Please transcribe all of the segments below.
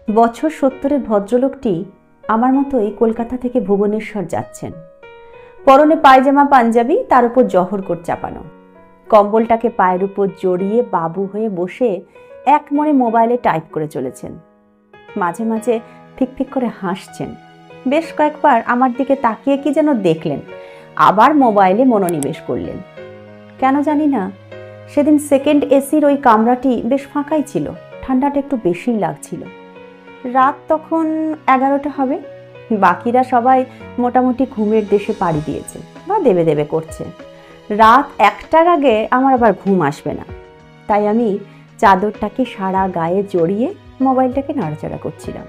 বছর 70-এর ভদ্রলোকটি আমার মতোই কলকাতা থেকে ভুবনেশ্বর যাচ্ছেন। পরনে পায়জামা পাঞ্জাবি, তার উপর জহর কোট চাপানো। কম্বলটাকে পায়ের উপর জড়িয়ে বাবু হয়ে বসে এক মনে মোবাইলে টাইপ করে চলেছেন। মাঝে মাঝে ফিকফিক করে হাসছেন। বেশ কয়েকবার আমার দিকে তাকিয়ে কি যেন দেখলেন, আবার মোবাইলে মনোনিবেশ করলেন। কেন জানি না, সেদিন সেকেন্ড এসির ওই কামরাটি বেশ ফাঁকাই ছিল। ঠান্ডাটা একটু বেশিই লাগছিল। রাত তখন 11টা হবে। বাকিরা সবাই মোটামুটি ঘুমের দেশে পাড়ি দিয়েছে বা দেবে দেবে করছে। রাত 1টার আগে আমার আবার ঘুম আসবে না, তাই আমি চাদরটাকে সারা গায়ে জড়িয়ে মোবাইলটাকে নাড়াচাড়া করছিলাম।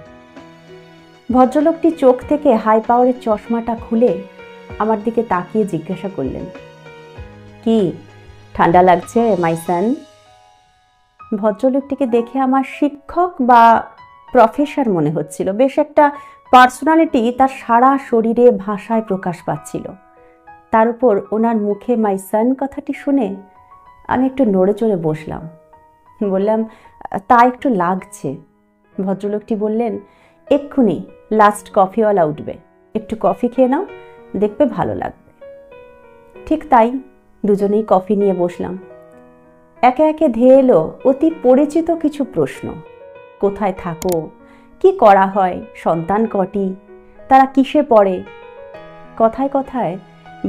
ভদ্রলোকটি চোখ থেকে হাই পাওয়ারের চশমাটা খুলে আমার দিকে তাকিয়ে জিজ্ঞাসা করলেন, কি ঠান্ডা লাগছে মাই সান? ভদ্রলোকটিকে দেখে আমার শিক্ষক বা প্রফেসর মনে হচ্ছিল। বেশ একটা পার্সোনালিটি তার সারা শরীরে ভাষায় প্রকাশ পাচ্ছিল। তার উপর ওনার মুখে মাই সান কথাটি শুনে আমি একটু নড়ে চড়ে বসলাম। বললাম, তা একটু লাগছে। ভদ্রলোকটি বললেন, এক্ষুনি লাস্ট কফিওয়ালা উঠবে, একটু কফি খেয়ে নাও, দেখবে ভালো লাগবে। ঠিক তাই, দুজনেই কফি নিয়ে বসলাম। একে একে ধেয়ে এলো অতি পরিচিত কিছু প্রশ্ন। কোথায় থাকো, কি করা হয়, সন্তান কটি, তারা কিসে পড়ে। কথায় কথায়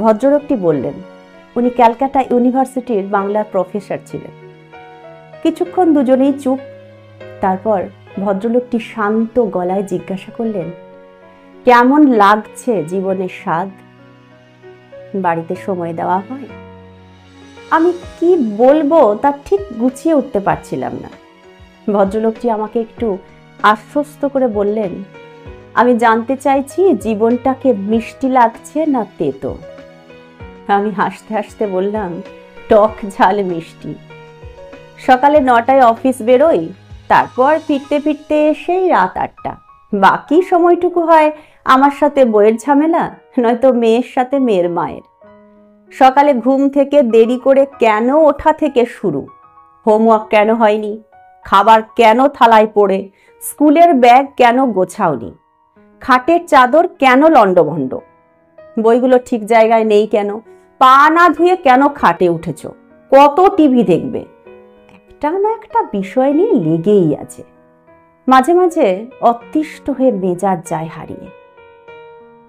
ভদ্রলোকটি বললেন উনি ক্যালকাটা ইউনিভার্সিটির বাংলার প্রফেসর ছিলেন। কিছুক্ষণ দুজনেই চুপ। তারপর ভদ্রলোকটি শান্ত গলায় জিজ্ঞাসা করলেন, কেমন লাগছে জীবনের স্বাদ? বাড়িতে সময় দেওয়া হয়? আমি কি বলবো তা ঠিক গুছিয়ে উঠতে পারছিলাম না। ভদ্রলোকটি আমাকে একটু আশ্বস্ত করে বললেন, আমি জানতে চাইছি জীবনটাকে মিষ্টি লাগছে না তেতো? আমি হাসতে হাসতে বললাম, টক ঝাল মিষ্টি। সকালে 9টায় অফিস বেরোই, তারপর ফিরতে ফিরতে সেই রাত 8টা। বাকি সময়টুকু হয় আমার সাথে বইয়ের ঝামেলা, নয়তো মেয়ের সাথে মেয়ের মায়ের। সকালে ঘুম থেকে দেরি করে কেন ওঠা থেকে শুরু, হোমওয়ার্ক কেন হয়নি, খাবার কেন থালায় পড়ে, স্কুলের ব্যাগ কেন গোছাওনি, খাটের চাদর কেন লণ্ডভণ্ড, বইগুলো ঠিক জায়গায় নেই কেন, পা না ধুয়ে কেন খাটে উঠেছ, কত টিভি দেখবে, একটা না একটা বিষয় নিয়ে লেগেই আছে। মাঝে মাঝে অতিষ্ঠ হয়ে মেজাজ যায় হারিয়ে।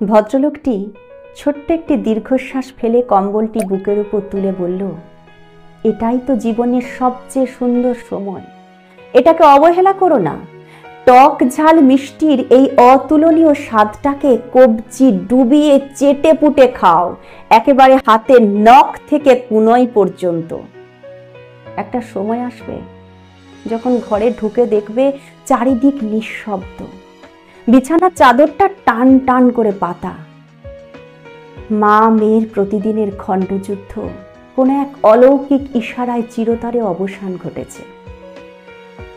ভদ্রলোকটি ছোট্ট একটি দীর্ঘশ্বাস ফেলে কম্বলটি বুকের উপর তুলে বলল, এটাই তো জীবনের সবচেয়ে সুন্দর সময়, এটাকে অবহেলা করো না। টক ঝাল মিষ্টির এই অতুলনীয় স্বাদটাকে কবজি ডুবিয়ে চেটে পুটে খাও, একেবারে হাতের নখ থেকে কুনোই পর্যন্ত। একটা সময় আসবে যখন ঘরে ঢুকে দেখবে চারিদিক নিঃশব্দ, বিছানার চাদরটা টান টান করে পাতা। মা মেয়ের প্রতিদিনের খণ্ডযুদ্ধ কোনো এক অলৌকিক ইশারায় চিরতরে অবসান ঘটেছে।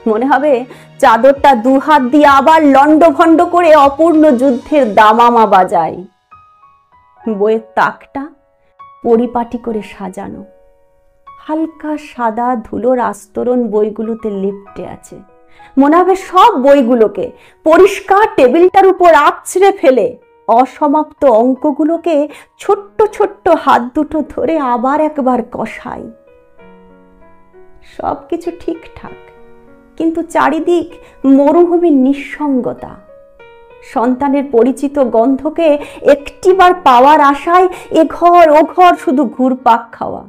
মনে হবে চাদরটা দুহাত দিয়ে আবার লণ্ডভণ্ড করে অপূর্ণ যুদ্ধের দামামা বাজায়। বইয়ের তাকটা পরিপাটি করে সাজানো, হালকা সাদা ধুলোর আস্তরণ বইগুলোতে লেপ্টে আছে। মনে হবে সব বইগুলোকে পরিষ্কার টেবিলটার উপর আছড়ে ফেলে অসমাপ্ত অঙ্কগুলোকে ছোট্ট ছোট্ট হাত দুটো ধরে আবার একবার কষাই। সবকিছু ঠিকঠাক, কিন্তু চারিদিক মরুভূমির নিঃসঙ্গতা। সন্তানের পরিচিত গন্ধকে একটিবার পাওয়ার আশায় এ ঘর ও ঘর শুধু ঘুরপাক খাওয়া।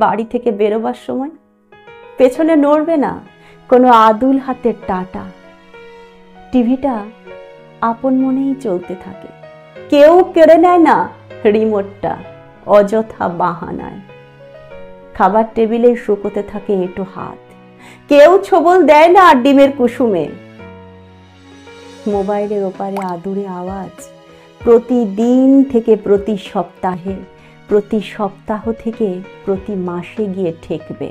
বাড়ি থেকে বেরোবার সময় পেছনে নড়বে না কোনো আদুল হাতের টাটা। টিভিটা আপন মনেই চলতে থাকে, কেউ কেড়ে নেয় না রিমোটটা অযথা বাহানায়। খাবার টেবিলে শুকোতে থাকে এঁটো হাত, কেউ ছোবল দেয় না ডিমের কুসুমে। মোবাইলের ওপারে আদুরে আওয়াজ প্রতিদিন থেকে প্রতি সপ্তাহে, প্রতি সপ্তাহ থেকে প্রতি মাসে গিয়ে ঠেকবে।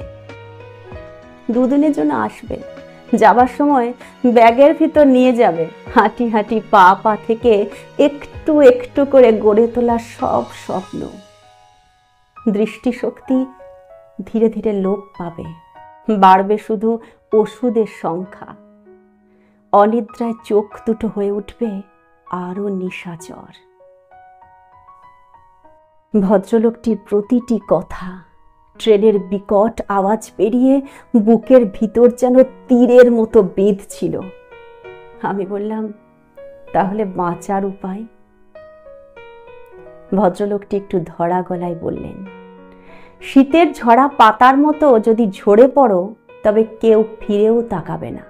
দুদিনের জন্য আসবে, যাবার সময় ব্যাগের ভিতর নিয়ে যাবে হাঁটি হাঁটি পা পা থেকে একটু একটু করে গড়ে তোলা সব স্বপ্ন। দৃষ্টিশক্তি ধীরে ধীরে লোপ পাবে, বাড়বে শুধু ওষুধের সংখ্যা। অনিদ্রায় চোখ দুটো হয়ে উঠবে আরো নিশাচর। ভদ্রলোকটির প্রতিটি কথা ট্রেনের বিকট আওয়াজ পেরিয়ে বুকের ভিতর যেন তীরের মতো বিঁধছিল। আমি বললাম, তাহলে বাঁচার উপায়? ভদ্রলোকটি একটু ধরা গলায় বললেন, শীতের ঝরা পাতার মতো যদি ঝরে পড়ো তবে কেউ ফিরেও তাকাবে না।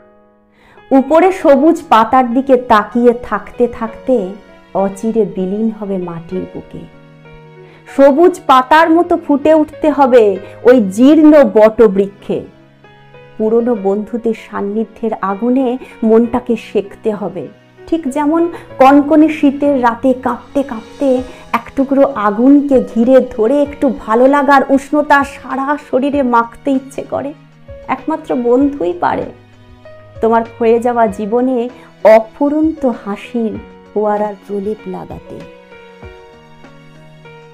উপরে সবুজ পাতার দিকে তাকিয়ে থাকতে থাকতে অচিরে বিলীন হবে মাটির বুকে। সবুজ পাতার মতো ফুটে উঠতে হবে ওই জীর্ণ বটবৃক্ষে। পুরনো বন্ধুদের সান্নিধ্যের আগুনে মনটাকে সেঁকতে হবে, ঠিক যেমন কনকনে শীতের রাতে কাঁপতে কাঁপতে এক টুকরো আগুনকে ঘিরে ধরে একটু ভালো লাগার উষ্ণতা সারা শরীরে মাখতে ইচ্ছে করে। একমাত্র বন্ধুই পারে তোমার ক্ষয়ে যাওয়া জীবনে অফুরন্ত হাসির ফোয়ারার প্রলেপ লাগাতে।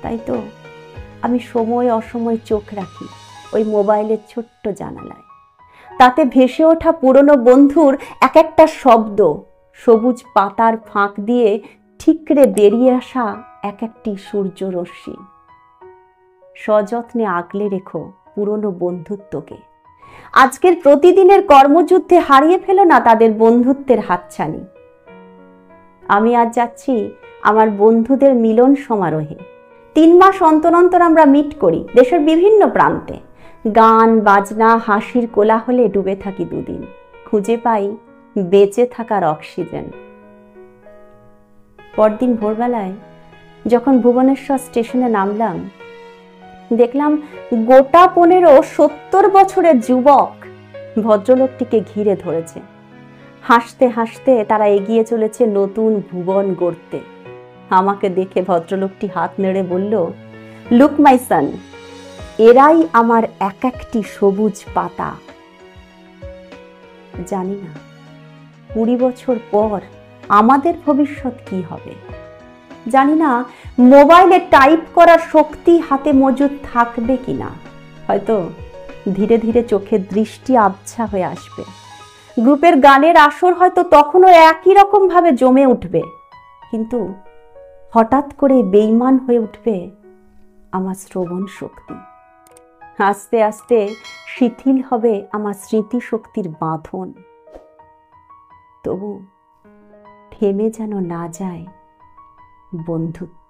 তাই তো আমি সময় অসময় চোখ রাখি ওই মোবাইলের ছোট্ট জানালায়। তাতে ভেসে ওঠা পুরনো বন্ধুর এক একটা শব্দ, সবুজ পাতার ফাঁক দিয়ে ঠিকরে বেরিয়ে আসা এক একটি সূর্যরশ্মি। সযত্নে আগলে রেখো পুরনো বন্ধুত্বকে। আজকের প্রতিদিনের কর্মযুদ্ধে হারিয়ে ফেলো না তাদের বন্ধুত্বের হাতছানি। আমি আজ যাচ্ছি আমার বন্ধুদের মিলন সমারোহে। 3 মাস অন্তর অন্তর আমরা মিট করি দেশের বিভিন্ন প্রান্তে। গান বাজনা হাসির কোলাহলে ডুবে থাকি 2 দিন। খুঁজে পাই বেঁচে থাকার অক্সিজেন। পরদিন ভোরবেলায় যখন ভুবনেশ্বর স্টেশনে নামলাম, দেখলাম গোটা 15-70 বছরের যুবক ভদ্রলোকটিকে ঘিরে ধরেছে। হাসতে হাসতে তারা এগিয়ে চলেছে নতুন ভুবন গড়তে। আমাকে দেখে ভদ্রলোকটি হাত নেড়ে বলল, লুক মাই সন, এরাই আমার এক একটি সবুজ পাতা। জানি না 20 বছর পর আমাদের ভবিষ্যৎ কি হবে। জানি না মোবাইলে টাইপ করার শক্তি হাতে মজুদ থাকবে কিনা। হয়তো ধীরে ধীরে চোখের দৃষ্টি আবছা হয়ে আসবে। গ্রুপের গানের আসর হয়তো তখনও একই রকম ভাবে জমে উঠবে, কিন্তু হঠাৎ করে বেঈমান হয়ে উঠবে আমার শ্রবণ শক্তি। আস্তে আস্তে শিথিল হবে আমার স্মৃতিশক্তির বাঁধন। তবু থেমে যেন না যায় বন্ধুত্ব।